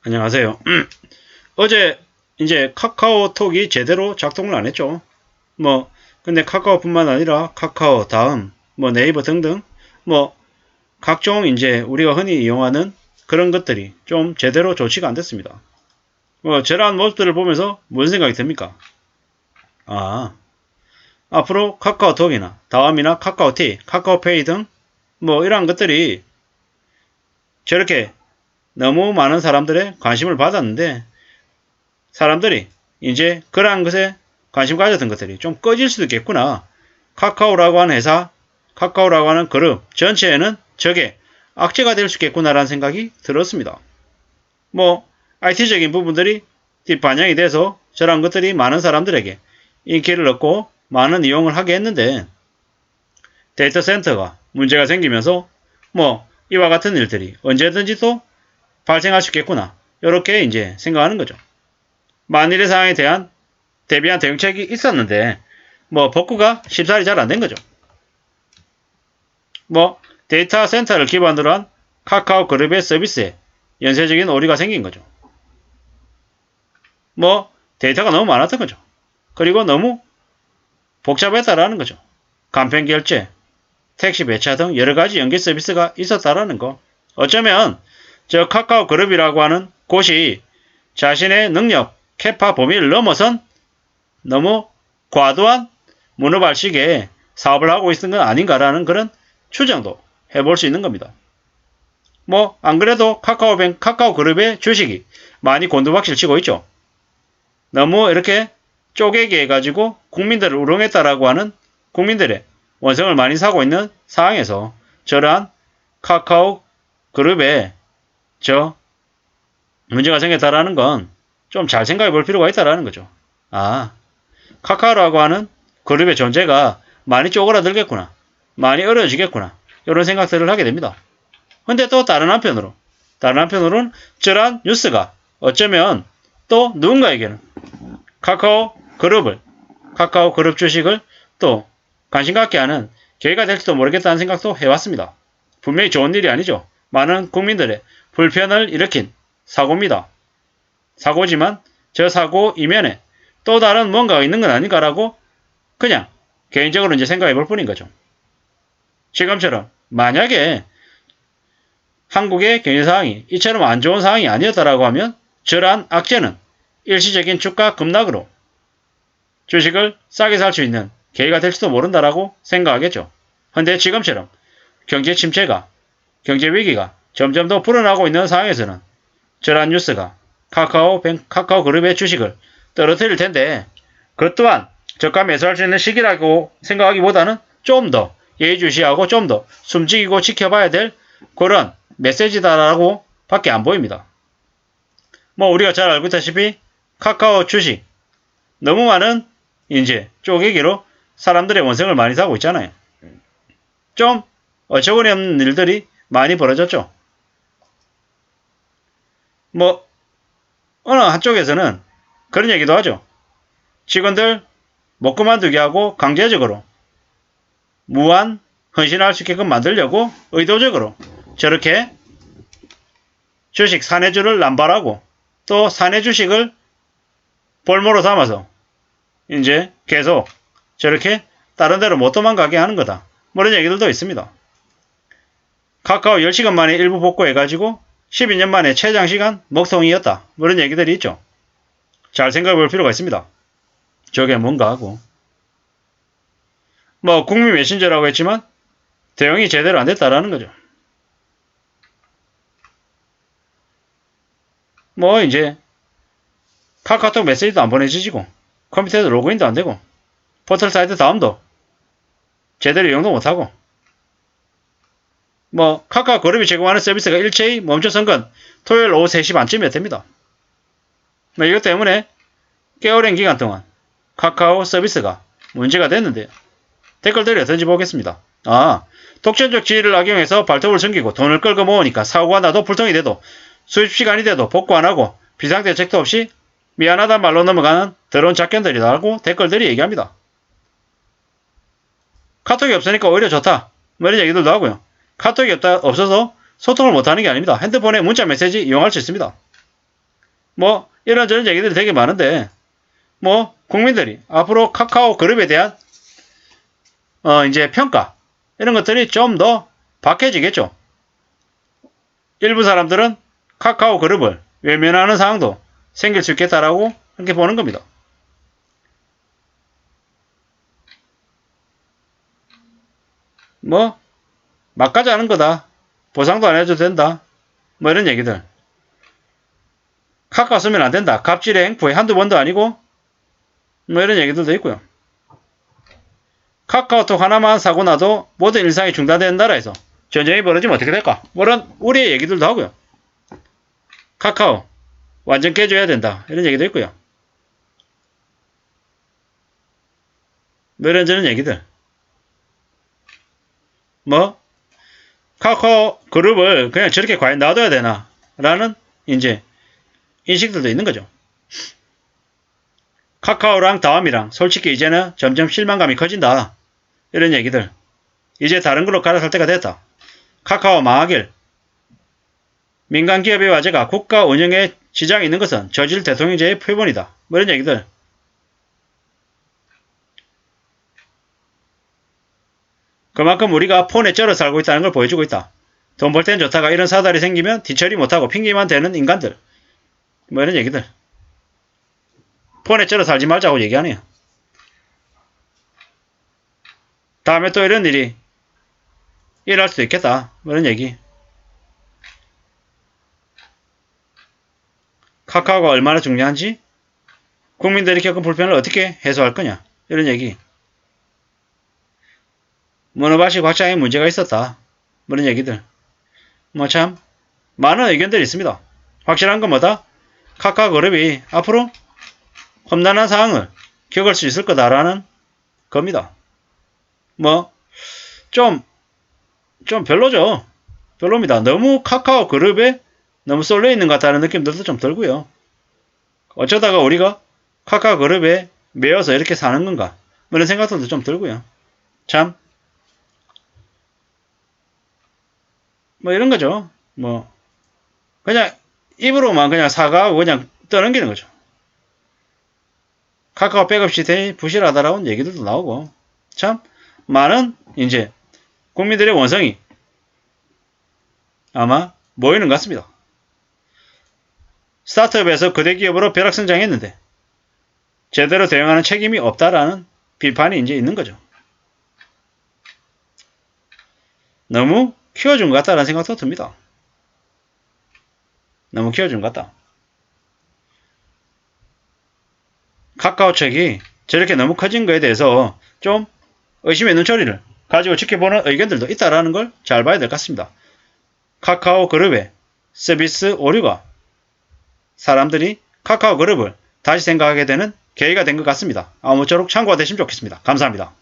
안녕하세요. 어제 이제 카카오톡이 제대로 작동을 안 했죠. 근데 카카오뿐만 아니라 카카오, 다음, 네이버 등등, 각종 이제 우리가 흔히 이용하는 그런 것들이 좀 제대로 조치가 안 됐습니다. 저러한 모습들을 보면서 무슨 생각이 듭니까? 앞으로 카카오톡이나 다음이나 카카오티, 카카오페이 등 이러한 것들이 저렇게 너무 많은 사람들의 관심을 받았는데 사람들이 이제 그러한 것에 관심 가졌던 것들이 좀 꺼질 수도 있겠구나. 카카오라고 하는 회사, 카카오라고 하는 그룹 전체에는 저게 악재가 될 수 있겠구나라는 생각이 들었습니다. IT적인 부분들이 뒷반영이 돼서 저런 것들이 많은 사람들에게 인기를 얻고 많은 이용을 하게 했는데 데이터 센터가 문제가 생기면서 이와 같은 일들이 언제든지 또 발생할 수 있겠구나. 이렇게 이제 생각하는 거죠. 만일의 상황에 대한 대비한 대응책이 있었는데 복구가 쉽사리 잘 안 된 거죠. 데이터 센터를 기반으로 한 카카오 그룹의 서비스에 연쇄적인 오류가 생긴 거죠. 데이터가 너무 많았던 거죠. 그리고 너무 복잡했다라는 거죠. 간편 결제, 택시 배차 등 여러가지 연계 서비스가 있었다라는 거. 어쩌면 저 카카오 그룹이라고 하는 곳이 자신의 능력, 캐파 범위를 넘어선 너무 과도한 문어발식의 사업을 하고 있는 건 아닌가라는 그런 추정도 해볼 수 있는 겁니다. 안 그래도 카카오 그룹의 주식이 많이 곤두박질 치고 있죠. 너무 이렇게 쪼개기 해가지고 국민들을 우롱했다라고 하는 국민들의 원성을 많이 사고 있는 상황에서 저러한 카카오 그룹에 문제가 생겼다라는 건 좀 잘 생각해 볼 필요가 있다라는 거죠. 카카오라고 하는 그룹의 존재가 많이 쪼그라들겠구나. 많이 어려워지겠구나. 이런 생각들을 하게 됩니다. 근데 또 다른 한편으로는 저러한 뉴스가 어쩌면 또 누군가에게는 카카오 그룹 주식을 또 관심 갖게 하는 계기가 될지도 모르겠다는 생각도 해왔습니다. 분명히 좋은 일이 아니죠. 많은 국민들의 불편을 일으킨 사고입니다. 사고지만 저 사고 이면에 또 다른 뭔가가 있는 건 아닌가라고 그냥 개인적으로 이제 생각해 볼 뿐인 거죠. 지금처럼 만약에 한국의 경제 상황이 이처럼 안 좋은 상황이 아니었다라고 하면 저러한 악재는 일시적인 주가 급락으로 주식을 싸게 살 수 있는 계기가 될지도 모른다라고 생각하겠죠. 근데 지금처럼 경제 침체가, 경제 위기가 점점 더 불어나고 있는 상황에서는 저러한 뉴스가 카카오 그룹의 주식을 떨어뜨릴 텐데 그것 또한 저가 매수할 수 있는 시기라고 생각하기보다는 좀 더 예의주시하고 좀 더 숨지기고 지켜봐야 될 그런 메시지다라고 밖에 안 보입니다. 우리가 잘 알고 있다시피 카카오 주식 너무 많은 이제 쪼개기로 사람들의 원성을 많이 사고 있잖아요. 좀 어처구니 없는 일들이 많이 벌어졌죠. 어느 한쪽에서는 그런 얘기도 하죠. 직원들 못 그만두게 하고 강제적으로 무한 헌신할 수 있게끔 만들려고 의도적으로 저렇게 주식 사내주를 남발하고 또 사내 주식을 볼모로 삼아서 이제 계속 저렇게 다른 데로 못 도망가게 하는 거다. 이런 얘기들도 있습니다. 카카오 10시간 만에 일부 복구해가지고 12년 만에 최장시간 먹통이었다. 이런 얘기들이 있죠. 잘 생각해 볼 필요가 있습니다. 저게 뭔가 하고. 국민 메신저라고 했지만 대응이 제대로 안 됐다라는 거죠. 이제 카카오톡 메시지도 안 보내지지고 컴퓨터에도 로그인도 안 되고 포털 사이트 다운도 제대로 이용도 못하고 카카오 그룹이 제공하는 서비스가 일체히 멈춰선 건 토요일 오후 3시 반쯤이었답니다. 이것 때문에 꽤 오랜 기간 동안 카카오 서비스가 문제가 됐는데요. 댓글들이 어떤지 보겠습니다. 독점적 지위를 악용해서 발톱을 숨기고 돈을 끌고 모으니까 사고가 나도 불통이 돼도 수십 시간이 돼도 복구 안 하고 비상대책도 없이 미안하다 말로 넘어가는 더러운 작견들이라고 댓글들이 얘기합니다. 카톡이 없으니까 오히려 좋다. 이런 얘기들도 하고요. 카톡이 없어서 소통을 못하는 게 아닙니다. 핸드폰에 문자 메시지 이용할 수 있습니다. 뭐 이런저런 얘기들이 되게 많은데 뭐 국민들이 앞으로 카카오 그룹에 대한 이제 평가 이런 것들이 좀 더 박해지겠죠. 일부 사람들은 카카오 그룹을 외면하는 상황도 생길 수 있겠다라고 이렇게 보는 겁니다. 뭐 막가지 않은 거다. 보상도 안 해줘도 된다. 뭐 이런 얘기들. 카카오 쓰면 안 된다. 갑질의 행포에 한두 번도 아니고 뭐 이런 얘기들도 있고요. 카카오톡 하나만 사고 나도 모든 일상이 중단되는 나라에서 전쟁이 벌어지면 어떻게 될까? 뭐 이런 우리의 얘기들도 하고요. 카카오 완전 깨줘야 된다. 이런 얘기도 있고요. 뭐 이런저런 얘기들. 뭐 카카오 그룹을 그냥 저렇게 과연 놔둬야 되나? 라는 이제 인식들도 있는 거죠. 카카오랑 다음이랑 솔직히 이제는 점점 실망감이 커진다. 이런 얘기들. 이제 다른 걸로 갈아탈 때가 됐다. 카카오 망하길. 민간 기업의 화제가 국가 운영에 지장이 있는 것은 저질 대통령제의 표본이다. 뭐 이런 얘기들. 그만큼 우리가 폰에 쩔어 살고 있다는 걸 보여주고 있다. 돈 벌 땐 좋다가 이런 사달이 생기면 뒤처리 못하고 핑계만 대는 인간들. 뭐 이런 얘기들. 폰에 쩔어 살지 말자고 얘기하네요. 다음에 또 이런 일이 일어날 수도 있겠다. 뭐 이런 얘기. 카카오가 얼마나 중요한지 국민들이 겪은 불편을 어떻게 해소할 거냐. 이런 얘기. 문어발식 확장에 문제가 있었다. 뭐 이런 얘기들. 뭐 참 많은 의견들이 있습니다. 확실한 건 뭐다? 카카오 그룹이 앞으로 험난한 상황을 겪을 수 있을 거다라는 겁니다. 뭐 좀 별로죠. 별로입니다. 너무 카카오 그룹에 너무 쏠려 있는 것 같다는 느낌들도 좀 들고요. 어쩌다가 우리가 카카오 그룹에 매여서 이렇게 사는 건가? 뭐 이런 생각들도 좀 들고요. 참 뭐 이런 거죠. 뭐 그냥 입으로만 그냥 사과하고 그냥 떠넘기는 거죠. 카카오 백업 시스템이 부실하다라는 얘기들도 나오고 참 많은 이제 국민들의 원성이 아마 모이는 것 같습니다. 스타트업에서 거대 기업으로 벼락성장했는데 제대로 대응하는 책임이 없다라는 비판이 이제 있는 거죠. 너무 키워준 것 같다라는 생각도 듭니다. 너무 키워준 것 같다. 카카오 측이 저렇게 너무 커진 거에 대해서 좀 의심의 눈초리를 가지고 지켜보는 의견들도 있다라는 걸 잘 봐야 될 것 같습니다. 카카오 그룹의 서비스 오류가 사람들이 카카오 그룹을 다시 생각하게 되는 계기가 된 것 같습니다. 아무쪼록 참고가 되시면 좋겠습니다. 감사합니다.